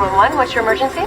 911, what's your emergency?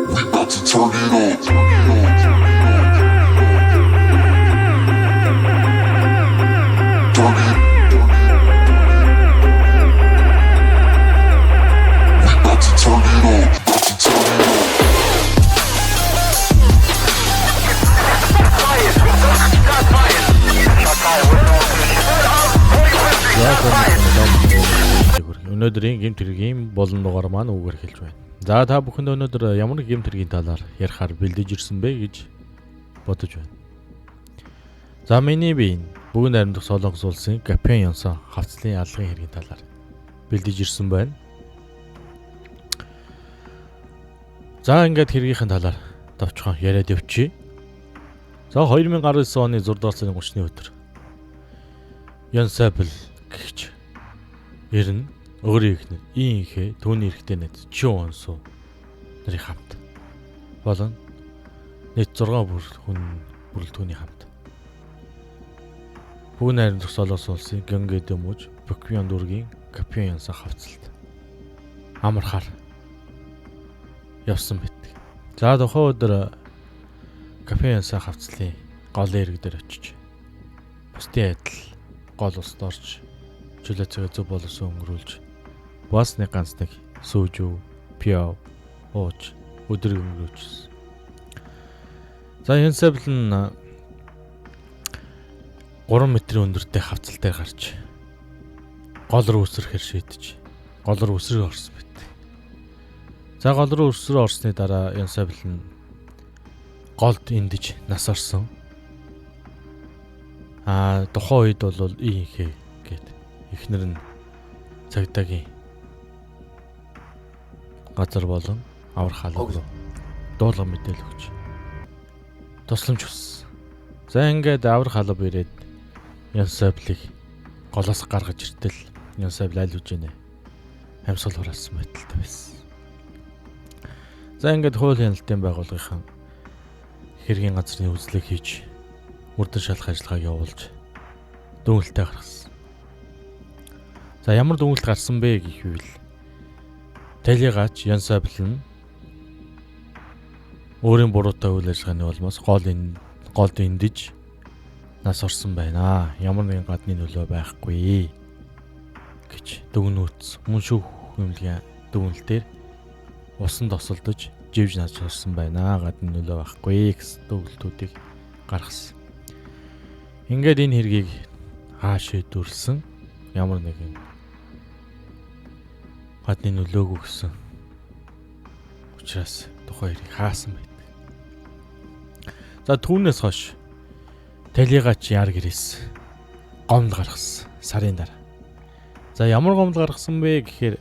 We about to turn it up. Turn it. We about to turn it up. About to turn it up. Өнөөдрийн гэмт хэргийн болон дугаар маань үгээр хэлж байна. За та бүхэнд өнөөдөр ямар нэг гэмт хэргийн талаар ярихаар бэлдэж ирсэн бэ гэж бодож байна. За миний бие бүгд найрамдах Солонгос улсын Гапен Йонсон хавцлын алгын хэргийн талаар бэлдэж ирсэн байна. За ингээд хэргийнхэн талаар товчхон яриад явчих. За 2019 оны 6 дугаар сарын 30-ны өдөр Янсабл гихч ерэн өөрийн ихнэр ийхээ түүний эрэгтэй найз Чонсо нарын хамт болон нийт 6 бүрэл түүний хамт бүгд найрамдах Солонгос улсын Гёнгэ дэмүүж Бөквион дүүргийн Гапен Йонсон хавцалт амархаар явсан байдаг. За тухайн өдөр Гапен Йонсон хавцлын гол эрэг дээр очиж бусдын адил гол улсад орж чөлөө цагаа зөв боловсон өнгөрүүлж бас нэг ганц нэг сүүжүү пиав ууж өдрийг өнгөрүүлжсэн. За Янсабл нь 3 метрийн өндөртэй хавцал дээр гарч гол руу өсөрөхөр шийдэж гол руу өсрөө орсон байт. За гол руу өсрөө орсны дараа Янсабл нь голд эндэж нас орсон. Тухайн үед бол ийхээ гээд эхнэр нь цагдаагийн газар болон аврах халуун руу дуулга мэдээлэл өгч тусламж хүссэн. За ингээд аврах халуун ирээд Янсаблыг голоос гаргаж иртэл Янсабл аль үжинэ амьсгал хураасан байдалтай байсан. За ингээд хууль хяналтын байгууллагын хэргийн газрын үзлэг хийж мөрдөн шалах ажиллагааг явуулж дүнэлтээ гаргасан. За ямар дүнэлт гарсан бэ гэхвэл Талигач Янсабл нь өөрийн буруутай үйл ажиллагааны улмаас голд эндэж нас орсон байна. Ямар нэгэн гадны нөлөө байхгүй гэж дүгнүүц мөн шүүх хэмлэгийн дүгнэлтээр усан тосолдож живж нас орсон байна. Гадны нөлөө байхгүй гэсэн дүгнэлтүүдийг гаргасан. Ингээд энэ хэргийг шийдвэрлсэн ямар нэгэн гадны нөлөөгүй гэсэн учраас тухайн хэрийг хаасан байдаг. За түүнээс хойш Талигач яар гэрээс гомдол гаргасан сарын дараа. За ямар гомдол гаргасан бэ гэхээр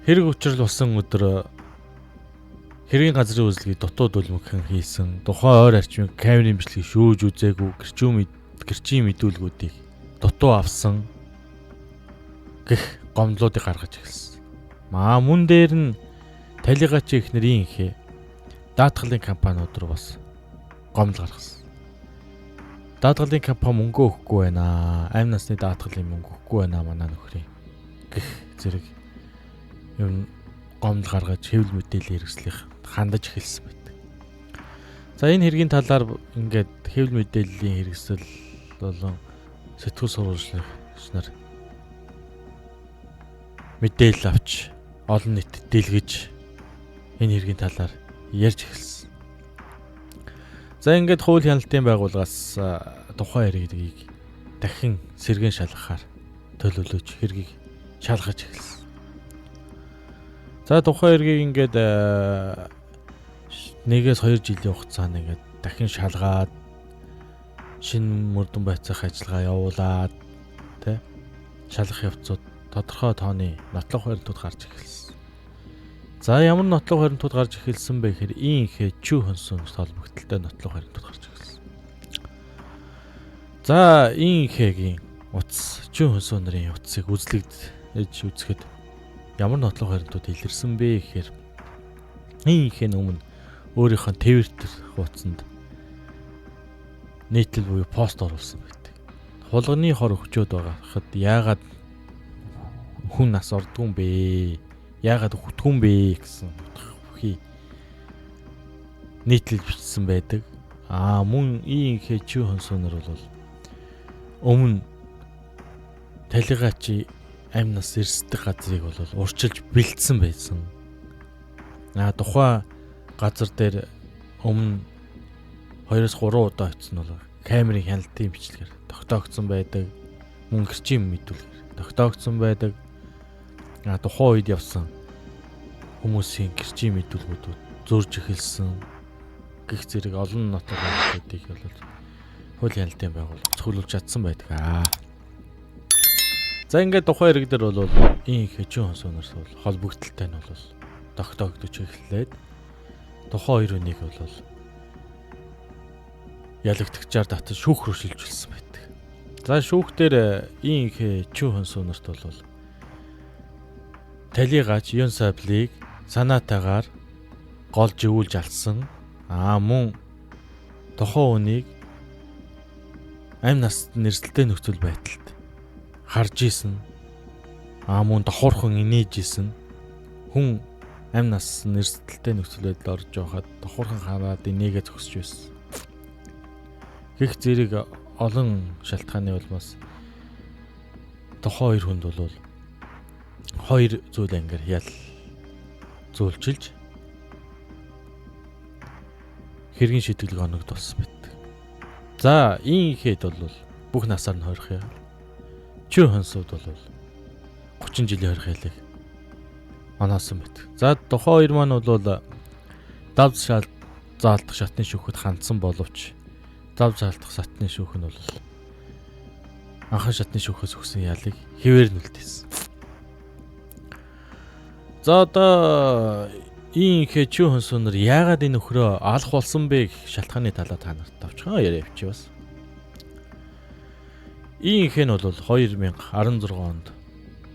хэрэг учрал болсон өдөр хэргийн газрын үзлэгийг дутуу дүлмгхэн хийсэн. Тухайн ойр арчмын камерын бичлэгийг шүүж үзээгүй гэрчийн мэдүүлгүүдийг дутуу авсан гэх гомдлуудыг гаргаж эхэлсэн. Мөн дээр нь Талигач эхнэрийн ихээ даатгалын компаниуд руу бас гомдол гаргасан. Даатгалын компани мөнгө өгөхгүй байна. Амь насны даатгалын мөнгө өгөхгүй байна манай нөхрийн гэх зэрэг юм гомдол гаргаж хэвлэл мэдээлэл хэрэгслэх хандаж эхэлсэн байдаг. За энэ хэргийн талаар ингээд хэвлэл мэдээллийн хэрэгсэл болон сэтгүүл сурвалжлагч нар мэдээлэл авч олон нийтэд дэлгэж энэ хэргийн талаар ярьж эхэлсэн. За ингээд хууль хяналтын байгууллагаас тухайн хэргийг дахин сэргэн шалгахаар төлөвлөж хэргийг шалгаж эхэлсэн. За тухайн хэргийг ингээд 1-2 жилийн хугацаанд ингээд дахин шалгаад шинэ мөрдөн байцаах ажиллагаа явуулаад шалгах явцууд тодорхой тооны нотлох баримтууд гарч эхэлсэн. За ямар нотлох баримтууд гарч эхэлсэн бэ гэхээр ийхээ чүү хонсоноос холбогдолтой нотлох баримтууд гарч эхэлсэн. За ийхэгийн утас чүү хонсон нарын утсыг үзэхэд ямар нотлох баримтууд илэрсэн бэ гэхээр ийхээ өмнө өөрийнхөө Twitter хуудсанд нийтлэл буюу пост оруулсан байдаг. хулганы хор өгчөөд байгаа хад яагаад хүн нас ордгүй юм бэ? Яагаад хүтгүн бэ гэсэн бүхий нийтлэл бичсэн байдаг. Мөн ийхээ чи хонсонор бол өмнө талигачи амнаас эрсдэг газрыг бол урчилж бэлдсэн байсан. Тухайн газар дээр өмнө 2-3 удаа очсон бол камерын хяналтын бичлэгээр тогтоогдсон байдаг. Мөн гэрчийн мэдүүлгээр тогтоогдсон байдаг. Тухайн үед явсан хүмүүсийн гэрчийн мэдүүлгүүд зурж эхэлсэн. Гэх зэрэг олон нотуудыг бол хууль хяналтын байгууллага цохиулж чадсан байдаг. За ингээд тухайн хэрэг дээр бол ийм хэжин хонсоноос бол холбогдолтой нь бол тогтоогдож эхэллээд тухайн хоёр хүнийг бол ялагдагчаар татаж шүүх рүү шилжүүлсэн байдаг. За шүүх дээр ийм хэжин хонсонорт бол талигач Юн Саблыг санаатаагаар голж өвүүлж алсан. Мөн тухайн хүнийг амь насанд нэрсэлтэй нөхцөл байдалд харж исэн. Мөн давхархан инээж исэн. Хүн амь нас нэрсэлтэй нөхцөл байдалд орж явахад давхархан хараад инээгээ зогсож байсан. Гэх зэрэг олон шалтгааны улмаас тухайн хоёр хүнд бол хоёр зүйл ангир ял зөөлжилж хэргийн шийтгэл оногдсон байдаг. За ийм ихэд бол бүх насаар нь хорих яа. Чи хонсууд бол 30 жилийн хорих ялыг оноосон байдаг. За тухайн хоёр маань бол давз заалдах шатны шүүхэд хандсан боловч давз заалдах шатны шүүх нь бол анхан шатны шүүхээс өгсөн ялыг хэвээр нь үлдээсэн. За одоо ийм хэчүү хонсонор яагаад энэ нөхрөө алах болсон бэ гэх шалтгааны талаа та нарт тавчгаа яриа явчих бас. Ийм хэн бол 2016 онд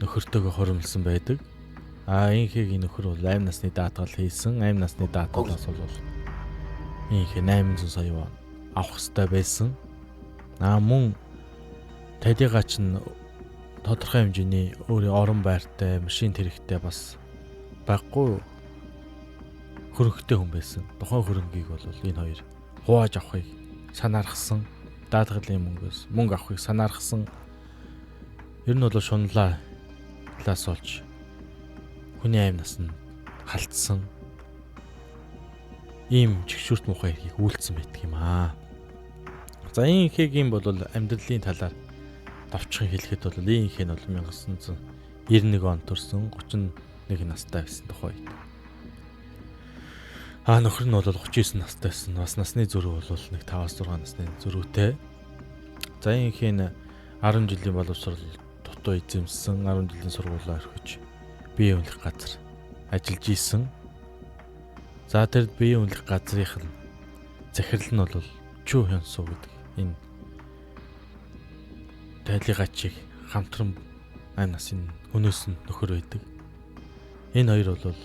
нөхөртөөгөө хоримлсан байдаг. Ийхийг нөхөр бол 8 насны даатгал хийсэн. 8 насны даатгалаас бол ийх 800 сая вон авах хэрэгтэй байсан. Мөн талигач нь тодорхой хэмжээний өөрийн орон байртай, машин тэрэгтэй бас баггүй хөрөнгөтэй хүн байсан. Тухайн хөрөнгийг бол энэ хоёр хувааж авахыг санаархсан. Даатгалын мөнгө авахыг санаархсан. Ер нь бол шунлаа лаас олж хүний амь насанд халтсан. Ийм чигшүүрт мухай хэргийг үйлдсэн байдаг юм аа. За энэ хэгийн бол амьдралын талаар давчхан хэлэхэд бол энэ хэн бол 1991 онд төрсэн 31 настай байсан тухай. Нөхөр нь бол 39 настай байсан. Бас насны зөрүү бол нэг 5-6 насны зөрүүтэй. За энэ хэн 10 жилийн боловсрол дутуу эзэмсэн, 10 жилийн сургуулаа орхиж бие үнэлэх газар ажиллаж исэн. За тэр бие үнэлэх газрын захирал нь бол Чү Хёнсу гэдэг энэ талигачиг хамтран амь насны өнөөс нь нөхөр байдаг. Энэ хоёр бол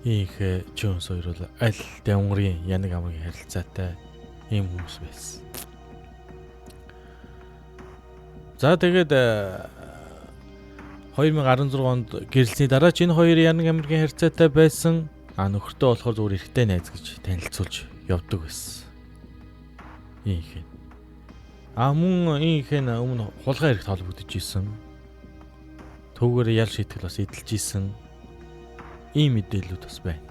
ийх Чү Хёнсу хоёр бол аль Дянгрын янаг амгийн харилцаатай ийм хүмүүс байсан. За тэгээд 2016 онд гэрэлсний дараа ч энэ хоёр янаг амгийн харилцаатай байсан. Нөхөртөө болохоор зүгээр эрэгтэй найз гэж танилцуулж явдаг байсан. Ийх. Мөн ийх нь өмнө хулгай хэрэгт холбогдож исэн. Түүгээр ял шийтгэл бас эдэлж исэн. Ийм мэдээлүүд бас байна.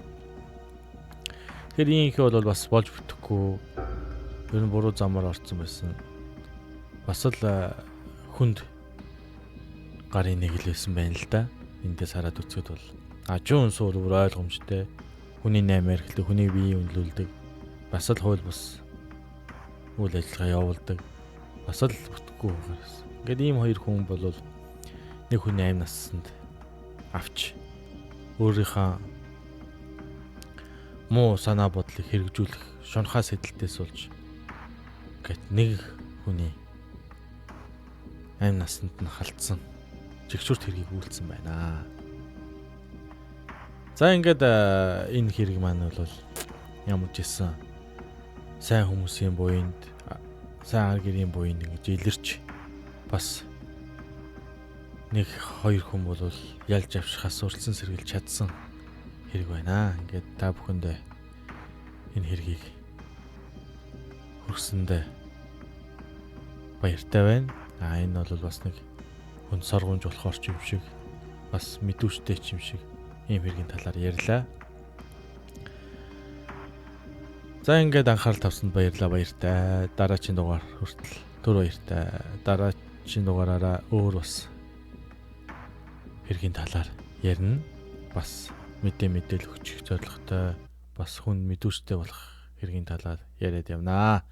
Тэгэхээр ийх бол бас болж бүтэхгүй. Ер нь буруу замаар орсон байсан. Бас л хүнд гарын нэг л байсан байна л да. Эндээс хараад үзэхэд бол Чүн Хёнсу бүр ойлгомжтой. Хүний 8 эрхлэг, хүний бие үнэлүүлдэг. Бас л хууль бус үйл ажиллагаа явуулдаг. Бас л бүтэхгүй байгаас. Ингээд ийм хоёр хүн бол нэг хүний амь насанд авч өөрийнхөө муу санаа бодлыг хэрэгжүүлэх шунхаа сэдэлтээс болж гэт нэг хүний амь насанд нь халтсан чигшүүрт хэргийг үйлдсэн байна. За ингээд энэ хэрэг маань бол ямар ч гэсэн сайн хүмүүсийн буйнд сайн ар гэрийн буйн ингэж илэрч бас нэг хоёр хүн бол ялж авшихаас урьдчилан сэргийлж чадсан хэрэг байна. Ингээд та бүхэндээ энэ хэргийг хүргэсэндээ баяртай байна. Энэ бол бас нэг хүн соргомж болохоор ч юм шиг бас мэдүүштэй ч юм шиг ийм хэргийн талаар ярьлаа. За ингээд анхаарал тавсанд баярлалаа, баяртай. Дараагийн дугаар хүртэл түр баяртай. Дараагийн дугаараараа өөр бас хэргийн талаар ярина. Бас мэдээлэл өгчих зорилготой бас хүн мэдүүштэй болох хэргийн талаар яриад явнаа.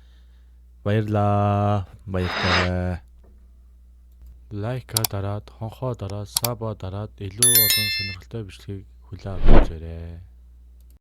Баярлаа. Баяртай. Лайка дараад, хонхоо дараад, саба дараад илүү олон сонирхолтой бичлэгийг хүлээн авч ирээрэй.